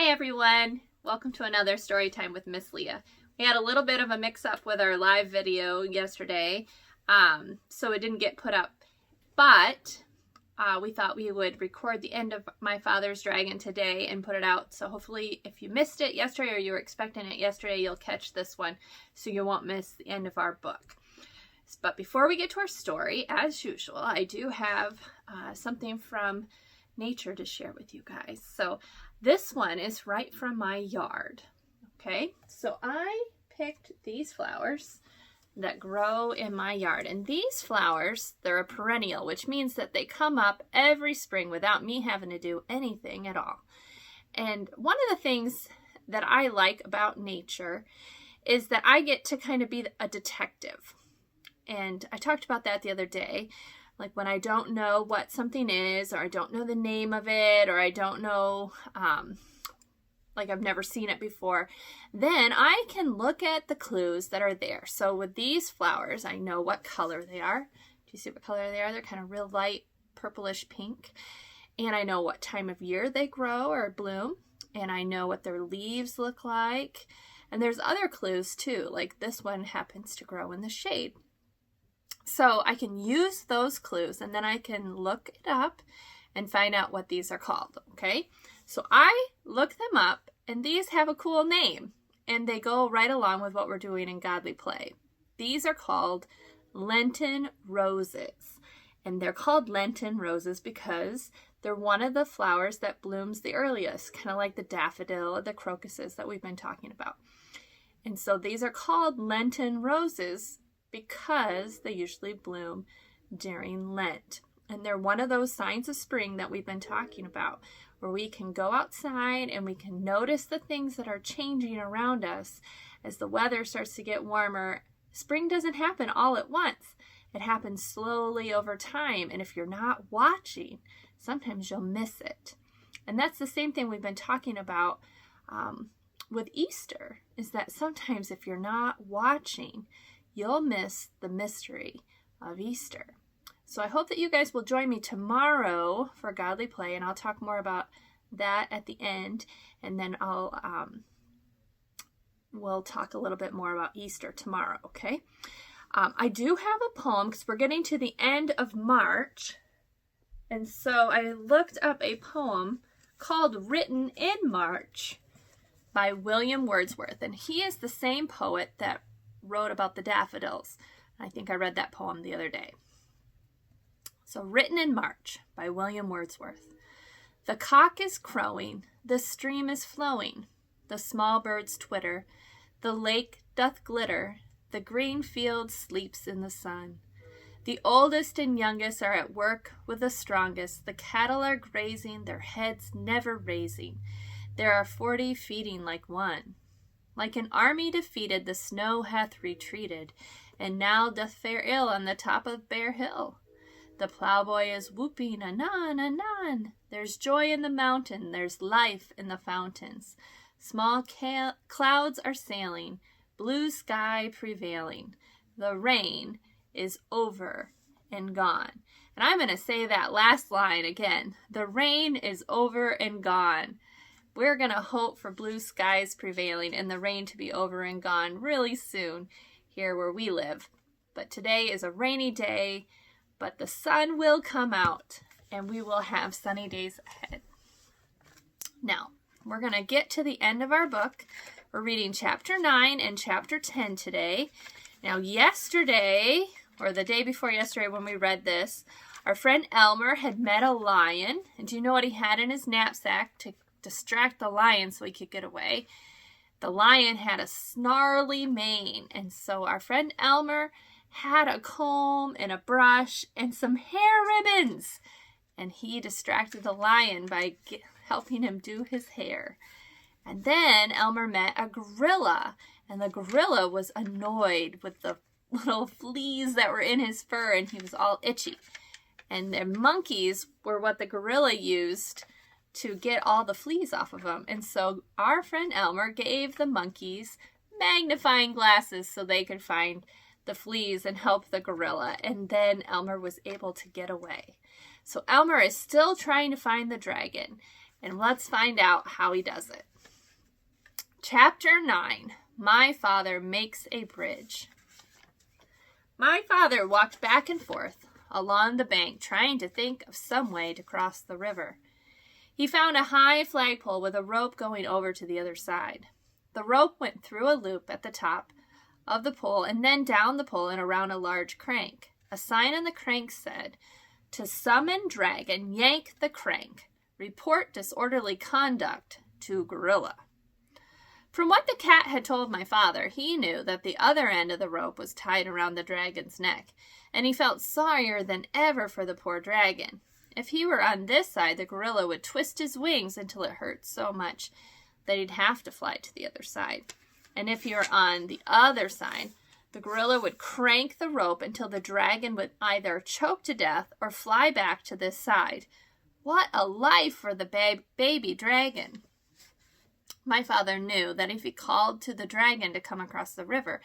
Hi everyone, welcome to another story time with Miss Leah. We had a little bit of a mix-up with our live video yesterday, so it didn't get put up, but we thought we would record the end of My Father's Dragon today and put it out. So hopefully if you missed it yesterday or you were expecting it yesterday, you'll catch this one so you won't miss the end of our book. But before we get to our story, as usual, I do have something from nature to share with you guys. So this one is right from my yard. Okay, so I picked these flowers that grow in my yard, and these flowers, they're a perennial, which means that they come up every spring without me having to do anything at all. And one of the things that I like about nature is that I get to kind of be a detective. And I talked about that the other day. Like when I don't know what something is, or I don't know the name of it, or I don't know, like I've never seen it before, then I can look at the clues that are there. So with these flowers, I know what color they are. Do you see what color they are? They're kind of real light purplish pink. And I know what time of year they grow or bloom. And I know what their leaves look like. And there's other clues too, like this one happens to grow in the shade. So I can use those clues and then I can look it up and find out what these are called, okay? So I look them up and these have a cool name and they go right along with what we're doing in Godly Play. These are called Lenten roses, and they're called Lenten roses because they're one of the flowers that blooms the earliest, kind of like the daffodil or the crocuses that we've been talking about. And so these are called Lenten roses because they usually bloom during Lent. And they're one of those signs of spring that we've been talking about, where we can go outside and we can notice the things that are changing around us as the weather starts to get warmer. Spring doesn't happen all at once. It happens slowly over time. And if you're not watching, sometimes you'll miss it. And that's the same thing we've been talking about with Easter, is that sometimes if you're not watching, you'll miss the mystery of Easter. So I hope that you guys will join me tomorrow for Godly Play, and I'll talk more about that at the end, and then we'll talk a little bit more about Easter tomorrow, okay? I do have a poem because we're getting to the end of March, and so I looked up a poem called Written in March by William Wordsworth, and he is the same poet that wrote about the daffodils. I think I read that poem the other day. So Written in March by William Wordsworth. The cock is crowing, the stream is flowing, the small birds twitter, the lake doth glitter, the green field sleeps in the sun. The oldest and youngest are at work with the strongest, the cattle are grazing, their heads never raising. There are 40 feeding like one. Like an army defeated, the snow hath retreated, and now doth fare ill on the top of Bear Hill. The ploughboy is whooping, anon, anon. There's joy in the mountain, there's life in the fountains. Small clouds are sailing, blue sky prevailing. The rain is over and gone. And I'm going to say that last line again. The rain is over and gone. We're going to hope for blue skies prevailing and the rain to be over and gone really soon here where we live. But today is a rainy day, but the sun will come out and we will have sunny days ahead. Now, we're going to get to the end of our book. We're reading chapter 9 and chapter 10 today. Now, yesterday, or the day before yesterday when we read this, our friend Elmer had met a lion. And do you know what he had in his knapsack to distract the lion so he could get away? The lion had a snarly mane, and so our friend Elmer had a comb and a brush and some hair ribbons, and he distracted the lion by helping him do his hair. And then Elmer met a gorilla, and the gorilla was annoyed with the little fleas that were in his fur, and he was all itchy. And the monkeys were what the gorilla used to get all the fleas off of them. And so our friend Elmer gave the monkeys magnifying glasses so they could find the fleas and help the gorilla. And then Elmer was able to get away. So Elmer is still trying to find the dragon. And let's find out how he does it. Chapter 9. My father makes a bridge. My father walked back and forth along the bank, trying to think of some way to cross the river. He found a high flagpole with a rope going over to the other side. The rope went through a loop at the top of the pole and then down the pole and around a large crank. A sign on the crank said, "To summon dragon, yank the crank. Report disorderly conduct to gorilla." From what the cat had told my father, he knew that the other end of the rope was tied around the dragon's neck, and he felt sorrier than ever for the poor dragon. If he were on this side, the gorilla would twist his wings until it hurt so much that he'd have to fly to the other side. And if he were on the other side, the gorilla would crank the rope until the dragon would either choke to death or fly back to this side. What a life for the baby dragon! My father knew that if he called to the dragon to come across the river,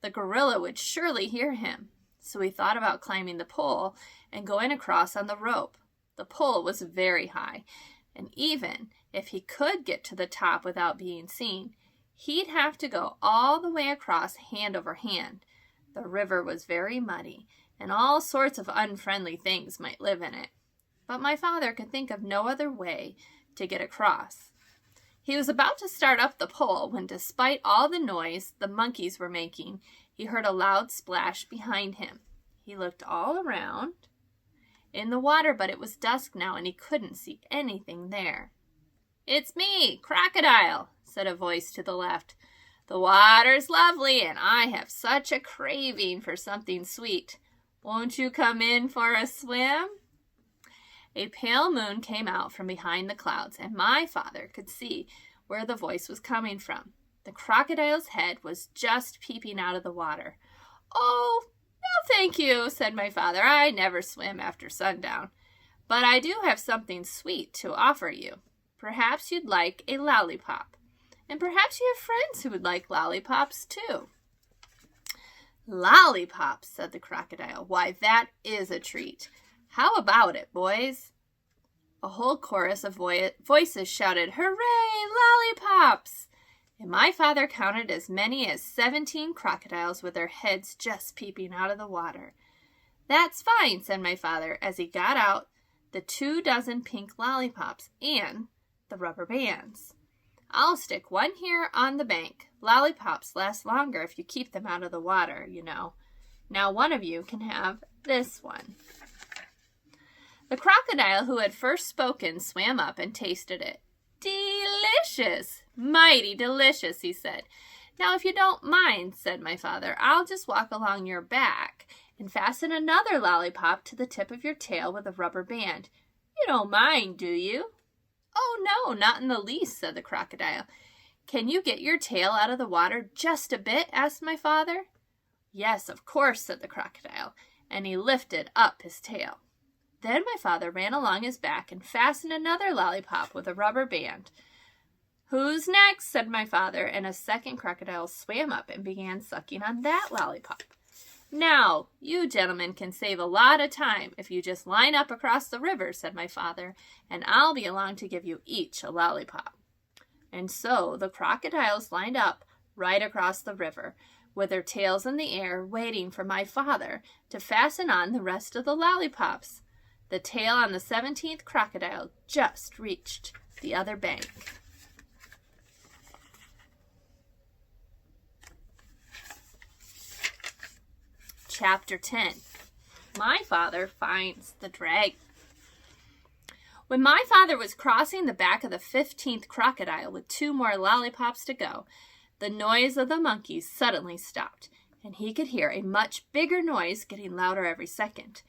the gorilla would surely hear him. So he thought about climbing the pole and going across on the rope. The pole was very high, and even if he could get to the top without being seen, he'd have to go all the way across hand over hand. The river was very muddy, and all sorts of unfriendly things might live in it. But my father could think of no other way to get across. He was about to start up the pole when, despite all the noise the monkeys were making, he heard a loud splash behind him. He looked all around in the water, but it was dusk now, and he couldn't see anything there. "It's me, Crocodile," said a voice to the left. "The water's lovely, and I have such a craving for something sweet. Won't you come in for a swim?" A pale moon came out from behind the clouds, and my father could see where the voice was coming from. The crocodile's head was just peeping out of the water. "Oh, no thank you," said my father. "I never swim after sundown. But I do have something sweet to offer you. Perhaps you'd like a lollipop. And perhaps you have friends who would like lollipops too." "Lollipops," said the crocodile. "Why, that is a treat. How about it, boys?" A whole chorus of voices shouted, "Hooray, lollipops!" And my father counted as many as 17 crocodiles with their heads just peeping out of the water. "That's fine," said my father as he got out the 24 pink lollipops and the rubber bands. "I'll stick one here on the bank. Lollipops last longer if you keep them out of the water, you know. Now one of you can have this one." The crocodile who had first spoken swam up and tasted it. "Delicious! Mighty delicious," he said. "Now, if you don't mind," said my father, "I'll just walk along your back and fasten another lollipop to the tip of your tail with a rubber band. You don't mind, do you?" "Oh, no, not in the least," said the crocodile. "Can you get your tail out of the water just a bit?" asked my father. "Yes, of course," said the crocodile, and he lifted up his tail. Then my father ran along his back and fastened another lollipop with a rubber band. "Who's next?" said my father, and a second crocodile swam up and began sucking on that lollipop. "Now, you gentlemen can save a lot of time if you just line up across the river," said my father, "and I'll be along to give you each a lollipop." And so the crocodiles lined up right across the river, with their tails in the air, waiting for my father to fasten on the rest of the lollipops. The tail on the 17th crocodile just reached the other bank. Chapter 10. My father finds the dragon. When my father was crossing the back of the 15th crocodile with 2 more lollipops to go, the noise of the monkeys suddenly stopped, and he could hear a much bigger noise getting louder every second.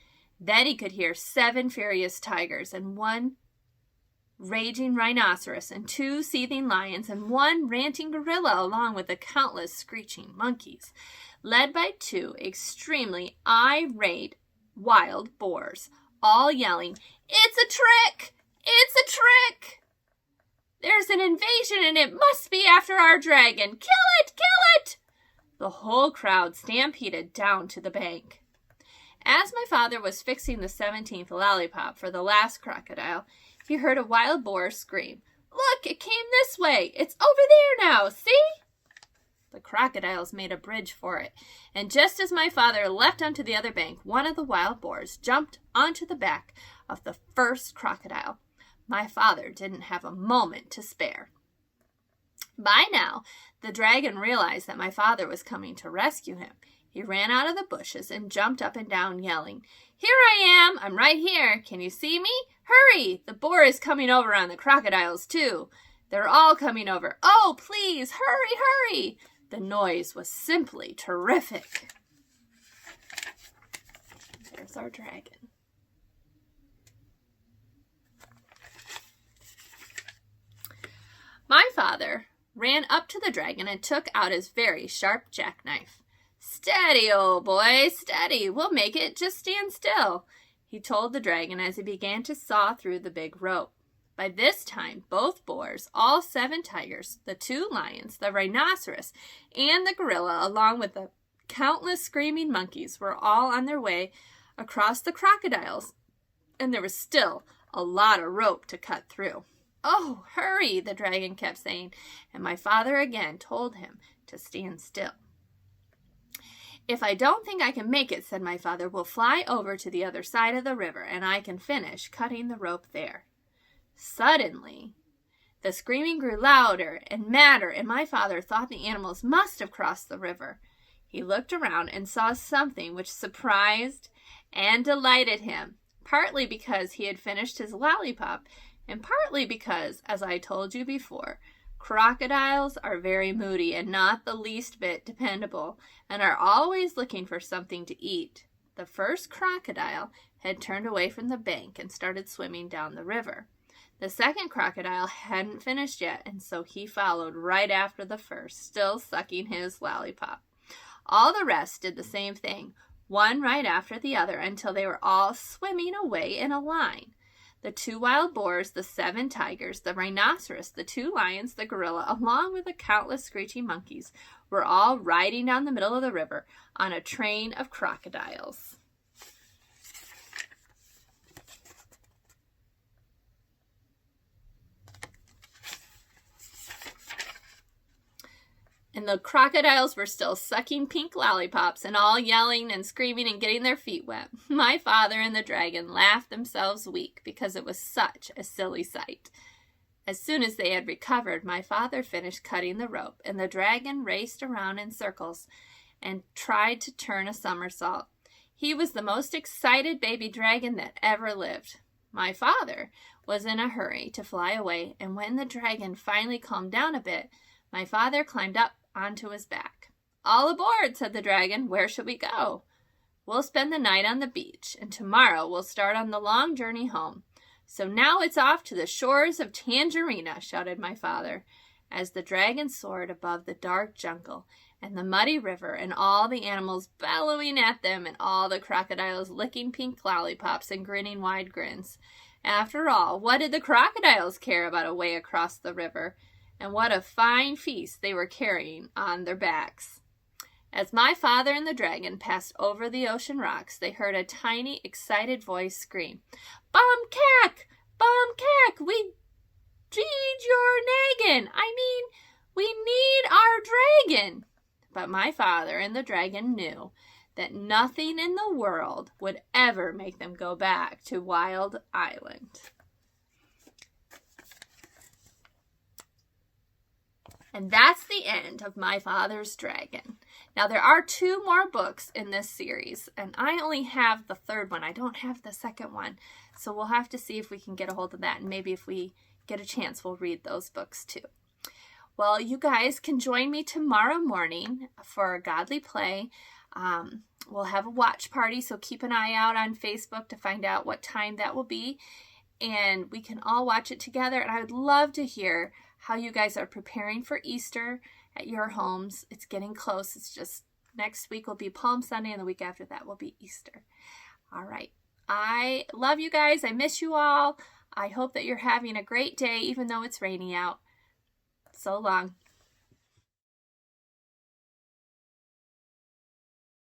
Then he could hear 7 furious tigers and 1 raging rhinoceros and 2 seething lions and 1 ranting gorilla, along with the countless screeching monkeys, led by 2 extremely irate wild boars, all yelling, "It's a trick! It's a trick! There's an invasion and it must be after our dragon! Kill it! Kill it!" The whole crowd stampeded down to the bank. As my father was fixing the 17th lollipop for the last crocodile, he heard a wild boar scream. "Look, it came this way. It's over there now, see?" The crocodiles made a bridge for it, and just as my father leapt onto the other bank, one of the wild boars jumped onto the back of the first crocodile. My father didn't have a moment to spare. By now, the dragon realized that my father was coming to rescue him. He ran out of the bushes and jumped up and down, yelling, "Here I am! I'm right here! Can you see me? Hurry! The boar is coming over on the crocodiles, too! They're all coming over! Oh, please, hurry, hurry!" The noise was simply terrific. There's our dragon. My father ran up to the dragon and took out his very sharp jackknife. "Steady, old boy, steady. We'll make it. Just stand still," he told the dragon as he began to saw through the big rope. By this time, both boars, all 7 tigers, the 2 lions, the rhinoceros, and the gorilla, along with the countless screaming monkeys, were all on their way across the crocodiles, and there was still a lot of rope to cut through. "Oh, hurry," the dragon kept saying, and my father again told him to stand still. "If I don't think I can make it," said my father, "we'll fly over to the other side of the river, and I can finish cutting the rope there." Suddenly, the screaming grew louder and madder, and my father thought the animals must have crossed the river. He looked around and saw something which surprised and delighted him, partly because he had finished his lollipop, and partly because, as I told you before, crocodiles are very moody and not the least bit dependable, and are always looking for something to eat. The first crocodile had turned away from the bank and started swimming down the river. The second crocodile hadn't finished yet, and so he followed right after the first, still sucking his lollipop. All the rest did the same thing, one right after the other, until they were all swimming away in a line. The 2 wild boars, the 7 tigers, the rhinoceros, the 2 lions, the gorilla, along with the countless screeching monkeys, were all riding down the middle of the river on a train of crocodiles. And the crocodiles were still sucking pink lollipops and all yelling and screaming and getting their feet wet. My father and the dragon laughed themselves weak because it was such a silly sight. As soon as they had recovered, my father finished cutting the rope, and the dragon raced around in circles and tried to turn a somersault. He was the most excited baby dragon that ever lived. My father was in a hurry to fly away, and when the dragon finally calmed down a bit, my father climbed up onto his back. "All aboard," said the dragon. "Where should we go?" "We'll spend the night on the beach, and tomorrow we'll start on the long journey home. So now it's off to the shores of Tangerina," shouted my father, as the dragon soared above the dark jungle and the muddy river and all the animals bellowing at them and all the crocodiles licking pink lollipops and grinning wide grins. After all, what did the crocodiles care about a way across the river? And what a fine feast they were carrying on their backs. As my father and the dragon passed over the ocean rocks, they heard a tiny, excited voice scream, "Bum-cack! Bum-cack! We need your naggin! We need our dragon!" But my father and the dragon knew that nothing in the world would ever make them go back to Wild Island. And that's the end of My Father's Dragon. Now, there are 2 more books in this series, and I only have the 3rd one. I don't have the 2nd one, so we'll have to see if we can get a hold of that, and maybe if we get a chance, we'll read those books too. Well, you guys can join me tomorrow morning for a Godly Play. We'll have a watch party, so keep an eye out on Facebook to find out what time that will be, and we can all watch it together. And I would love to hear how you guys are preparing for Easter at your homes. It's getting close. It's just next week will be Palm Sunday, and the week after that will be Easter. All right. I love you guys. I miss you all. I hope that you're having a great day, even though it's rainy out. So long.